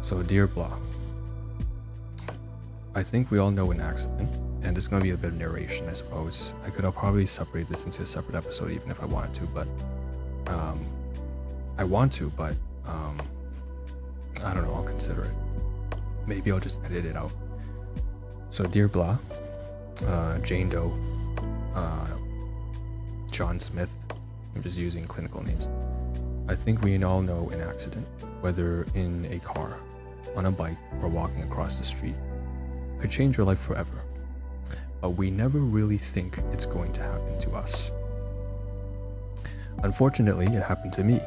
So, dear blah, I think we all know an accident, and there's going to be a bit of narration, I suppose. I'll probably separate this into a separate episode even if I wanted to, but I want to, but I don't know, I'll consider it. Maybe I'll just edit it out. So, dear blah, Jane Doe, John Smith, I'm just using clinical names. I think we all know an accident, whether in a car, on a bike, or walking across the street, could change your life forever. But we never really think it's going to happen to us. Unfortunately, it happened to me.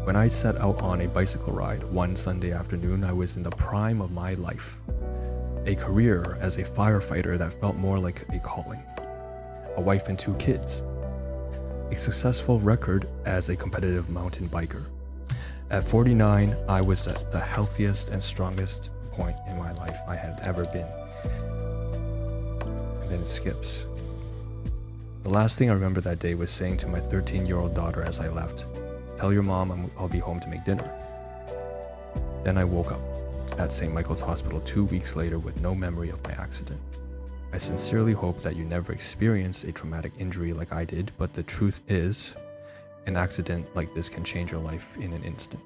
When I set out on a bicycle ride one Sunday afternoon, I was in the prime of my life. A career as a firefighter that felt more like a calling. A wife and 2 kids. A successful record as a competitive mountain biker. At 49, I was at the healthiest and strongest point in my life I had ever been. And then it skips. The last thing I remember that day was saying to my 13-year-old daughter as I left, "Tell your mom I'll be home to make dinner." Then I woke up at St. Michael's Hospital 2 weeks later with no memory of my accident. I sincerely hope that you never experience a traumatic injury like I did, but the truth is, an accident like this can change your life in an instant.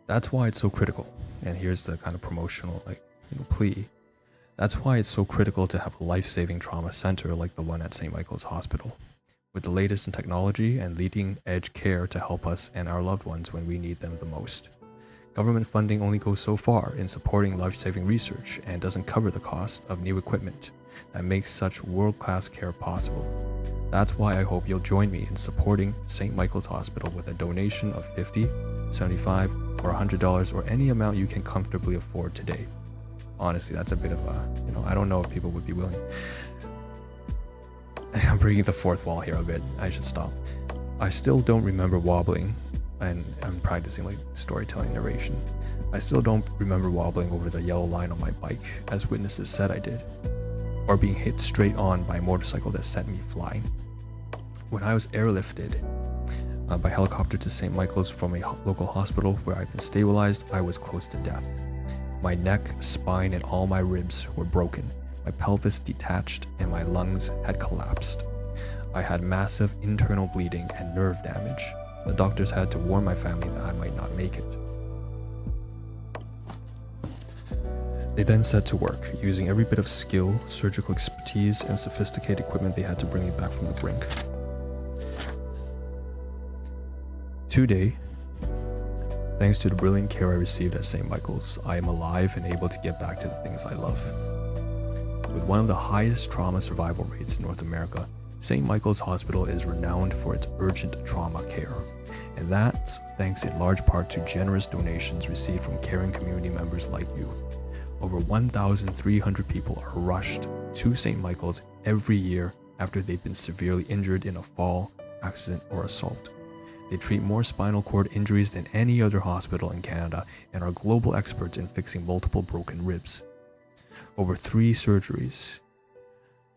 That's why it's so critical, and here's the kind of promotional plea. That's why it's so critical to have a life-saving trauma center like the one at St. Michael's Hospital, with the latest in technology and leading-edge care to help us and our loved ones when we need them the most. Government funding only goes so far in supporting life-saving research and doesn't cover the cost of new equipment that makes such world-class care possible. That's why I hope you'll join me in supporting St. Michael's Hospital with a donation of $50, $75, or $100 or any amount you can comfortably afford today. Honestly, that's a bit of I don't know if people would be willing. I'm breaking the fourth wall here a bit. I should stop. I still don't remember wobbling, and I'm practicing storytelling narration. I still don't remember wobbling over the yellow line on my bike, as witnesses said I did, or being hit straight on by a motorcycle that sent me flying. When I was airlifted by helicopter to St. Michael's from a local hospital where I'd been stabilized, I was close to death. My neck, spine, and all my ribs were broken. My pelvis detached and my lungs had collapsed. I had massive internal bleeding and nerve damage. The doctors had to warn my family that I might not make it. They then set to work, using every bit of skill, surgical expertise, and sophisticated equipment they had to bring me back from the brink. Today, thanks to the brilliant care I received at St. Michael's, I am alive and able to get back to the things I love. With one of the highest trauma survival rates in North America, St. Michael's Hospital is renowned for its urgent trauma care, and that's thanks in large part to generous donations received from caring community members like you. Over 1,300 people are rushed to St. Michael's every year after they've been severely injured in a fall, accident, or assault. They treat more spinal cord injuries than any other hospital in Canada and are global experts in fixing multiple broken ribs. Over 3 surgeries,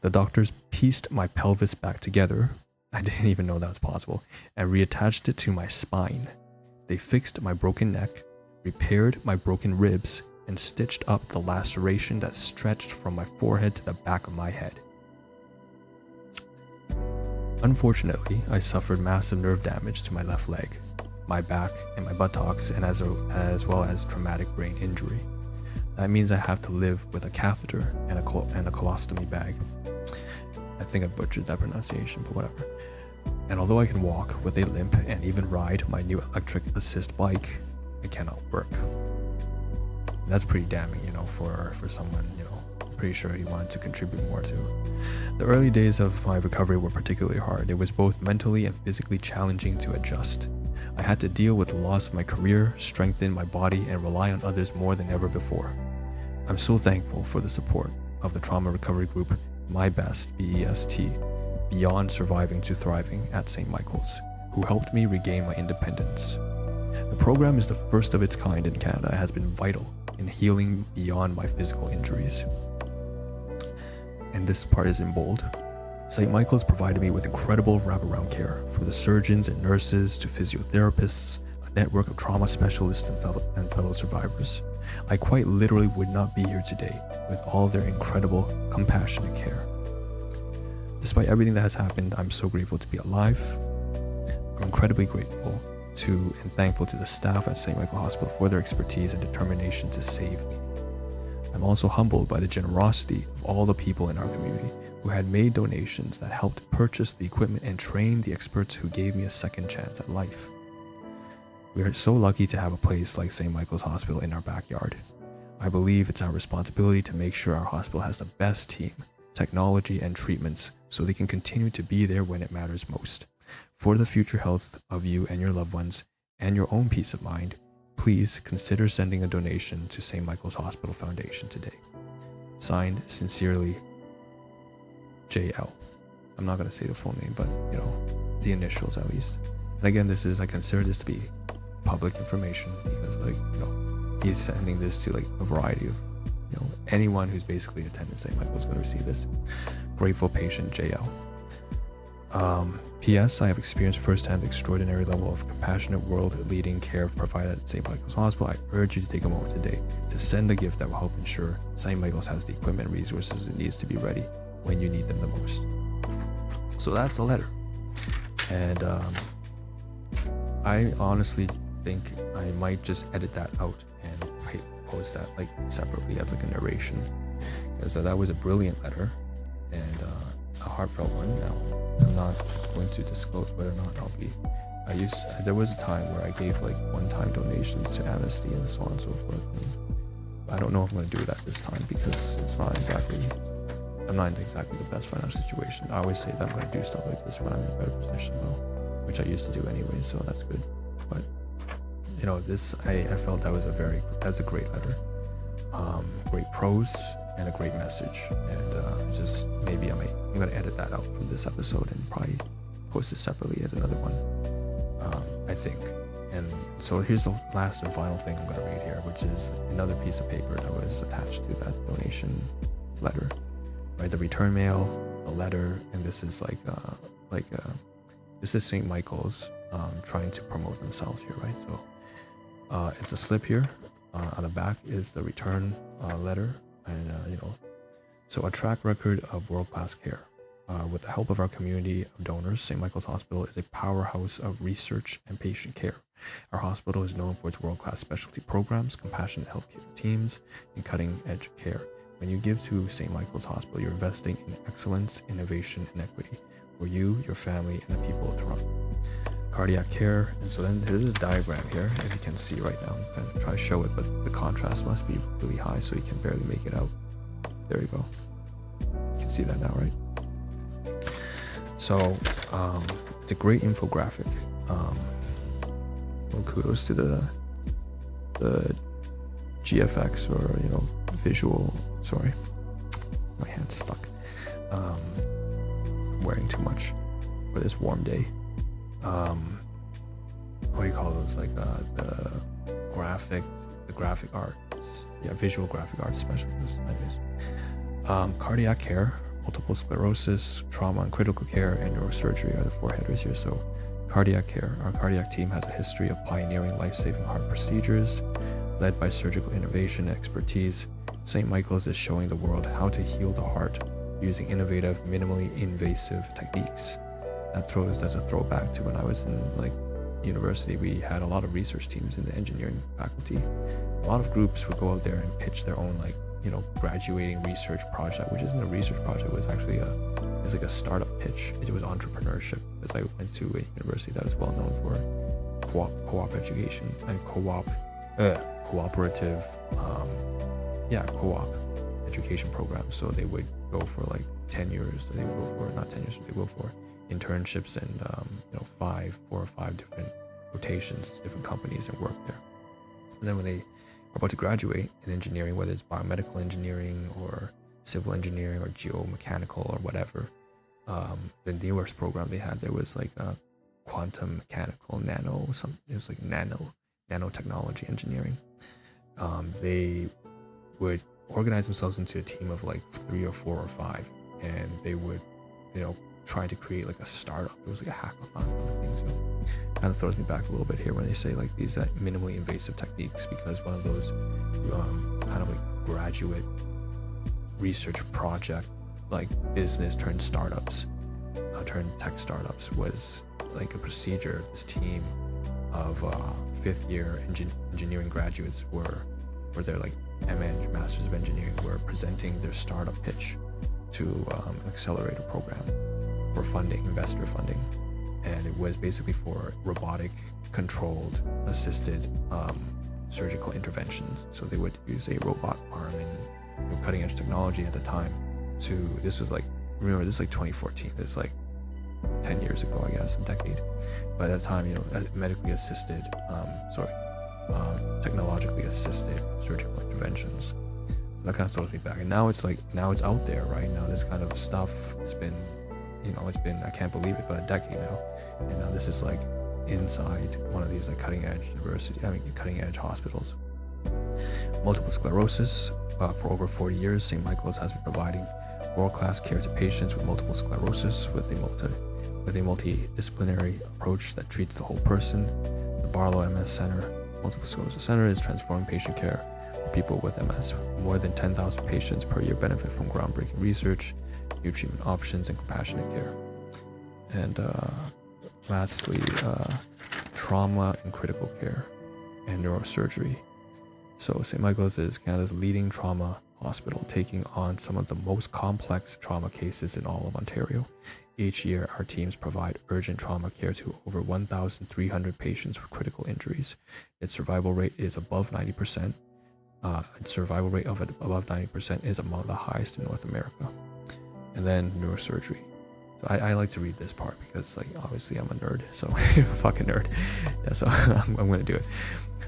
the doctors pieced my pelvis back together, I didn't even know that was possible, and reattached it to my spine. They fixed my broken neck, repaired my broken ribs, and stitched up the laceration that stretched from my forehead to the back of my head. Unfortunately, I suffered massive nerve damage to my left leg, my back, and my buttocks, and as well as traumatic brain injury. That means I have to live with a catheter and a colostomy bag. I think I butchered that pronunciation, but whatever. And although I can walk with a limp and even ride my new electric assist bike, I cannot work. And that's pretty damning, for someone, I'm pretty sure he wanted to contribute more to. The early days of my recovery were particularly hard. It was both mentally and physically challenging to adjust. I had to deal with the loss of my career, strengthen my body, and rely on others more than ever before. I'm so thankful for the support of the trauma recovery group MyBEST, BEST, Beyond Surviving to Thriving at St. Michael's, who helped me regain my independence. The program is the first of its kind in Canada and has been vital in healing beyond my physical injuries. And this part is in bold. St. Michael's provided me with incredible wraparound care, from the surgeons and nurses to physiotherapists, a network of trauma specialists and fellow survivors. I quite literally would not be here today with all their incredible, compassionate care. Despite everything that has happened, I'm so grateful to be alive. I'm incredibly grateful to and thankful to the staff at St. Michael Hospital for their expertise and determination to save me. I'm also humbled by the generosity of all the people in our community who had made donations that helped purchase the equipment and train the experts who gave me a second chance at life. We are so lucky to have a place like St. Michael's Hospital in our backyard. I believe it's our responsibility to make sure our hospital has the best team, technology, and treatments so they can continue to be there when it matters most. For the future health of you and your loved ones and your own peace of mind, please consider sending a donation to St. Michael's Hospital Foundation today. Signed, sincerely, JL. I'm not going to say the full name, but the initials at least. And again, I consider this to be public information because he's sending this to a variety of anyone who's basically attending St. Michael's going to receive this. Grateful patient JL. P.S. I have experienced firsthand the extraordinary level of compassionate world-leading care provided at St. Michael's Hospital. I urge you to take a moment today to send a gift that will help ensure St. Michael's has the equipment and resources it needs to be ready when you need them the most. So that's the letter. And I honestly think I might just edit that out and post that separately as a narration, because that was a brilliant letter and a heartfelt one. Now I'm not going to disclose whether or not there was a time where I gave one-time donations to Amnesty and so on and so forth, and I don't know if I'm going to do that this time because I'm not in exactly the best financial situation. I always say that I'm going to do stuff like this when I'm in a better position though, which I used to do anyway, so that's good. But I felt that's a great letter, great prose and a great message, and just maybe I'm going to edit that out from this episode and probably post it separately as another one, I think. And so here's the last and final thing I'm going to read here, which is another piece of paper that was attached to that donation letter, right? The return mail, the letter, and this is this is St. Michael's trying to promote themselves here, right? So it's a slip here. On the back is the return letter, and so a track record of world-class care. With the help of our community of donors, St. Michael's Hospital is a powerhouse of research and patient care. Our hospital is known for its world-class specialty programs, compassionate healthcare teams, and cutting-edge care. When you give to St. Michael's Hospital, you're investing in excellence, innovation, and equity for you, your family, and the people of Toronto. Cardiac care, and so then there's this diagram here, if you can see right now. I'm going to try to show it, but the contrast must be really high, so you can barely make it out. There you go. You can see that now, right? So it's a great infographic. Well, kudos to the GFX or visual. Sorry, my hand's stuck. I'm wearing too much for this warm day. What do you call those? The graphic arts. Yeah, visual graphic arts specialists. Anyways, cardiac care, multiple sclerosis, trauma and critical care, and neurosurgery are the four headers here. So cardiac care. Our cardiac team has a history of pioneering life-saving heart procedures, led by surgical innovation and expertise. St. Michael's is showing the world how to heal the heart using innovative, minimally invasive techniques. That's a throwback to when I was in university. We had a lot of research teams in the engineering faculty. A lot of groups would go out there and pitch their own graduating research project, which isn't a research project. It was actually a startup pitch. It was entrepreneurship, because I went to a university that is well known for co-op education and cooperative co-op education programs. So they would go for 10 years. They would go for not 10 years. They go for internships and 4 or 5 different rotations, different companies, and work there. And then when they are about to graduate in engineering, whether it's biomedical engineering or civil engineering or geomechanical or whatever, the newest program they had there was quantum mechanical nanotechnology engineering. They would organize themselves into a team of 3 or 4 or 5, and they would trying to create like a startup. It was like a hackathon kind of thing. So kind of throws me back a little bit here when they say like these minimally invasive techniques, because one of those kind of like graduate research project, like business turned startups, turned tech startups, was like a procedure. This team of 5th year engineering graduates were their like MEng, Masters of Engineering, were presenting their startup pitch to an accelerator program for funding, investor funding, and it was basically for robotic controlled assisted surgical interventions. So they would use a robot arm and cutting edge technology at the time this was like, remember, this is like 2014, this is like 10 years ago, I guess, a decade. But at the time, medically assisted, technologically assisted surgical interventions. So that kind of throws me back. And now it's out there, right? Now this kind of stuff, it's been, I can't believe it, but a decade now. And now this is like inside one of these like cutting edge hospitals. Multiple sclerosis. For over 40 years, St. Michael's has been providing world-class care to patients with multiple sclerosis with a multidisciplinary approach that treats the whole person. The Barlow MS Center, Multiple Sclerosis Center, is transforming patient care for people with MS. More than 10,000 patients per year benefit from groundbreaking research, new treatment options, and compassionate care. And lastly, trauma and critical care and neurosurgery. So St. Michael's is Canada's leading trauma hospital, taking on some of the most complex trauma cases in all of Ontario. Each year, our teams provide urgent trauma care to over 1,300 patients with critical injuries. Its survival rate is above 90%. Its survival rate of above 90% is among the highest in North America. And then neurosurgery. So I like to read this part because, like, obviously I'm a nerd, so I'm a fucking nerd. Yeah, so I'm going to do it.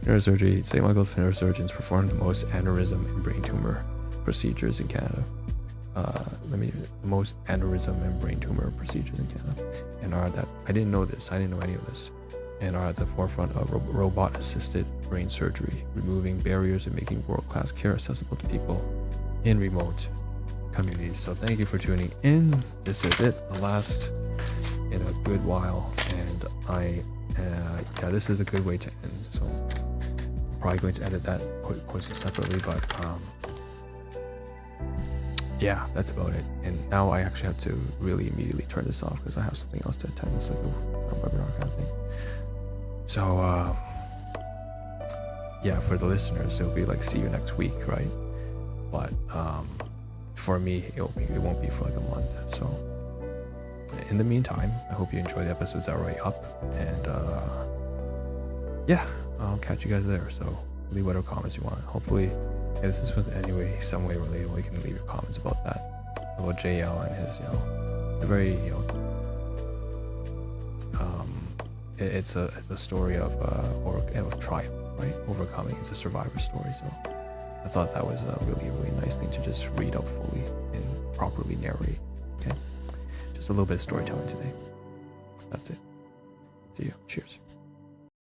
Neurosurgery. St. Michael's neurosurgeons perform the most aneurysm and brain tumor procedures in Canada. The most aneurysm and brain tumor procedures in Canada, and I didn't know any of this, and are at the forefront of robot-assisted brain surgery, removing barriers and making world-class care accessible to people in remote communities. So thank you for tuning in. This is it, the last in a good while, and this is a good way to end. So I'm probably going to edit that, post it separately, but yeah, that's about it. And now I actually have to really immediately turn this off because I have something else to attend. It's like a webinar kind of thing. So yeah, for the listeners, it'll be like see you next week, right? But for me, it won't be for like a month. So in the meantime, I hope you enjoy the episodes that are already up, and yeah, I'll catch you guys there. So leave whatever comments you want. Hopefully, if this is some way relatable, you can leave your comments about that, about JL and his, the very, it's a story of triumph, right? Overcoming. It's a survivor story. So I thought that was a really, really nice thing to just read out fully and properly narrate. Okay, just a little bit of storytelling today. That's it. See you. Cheers.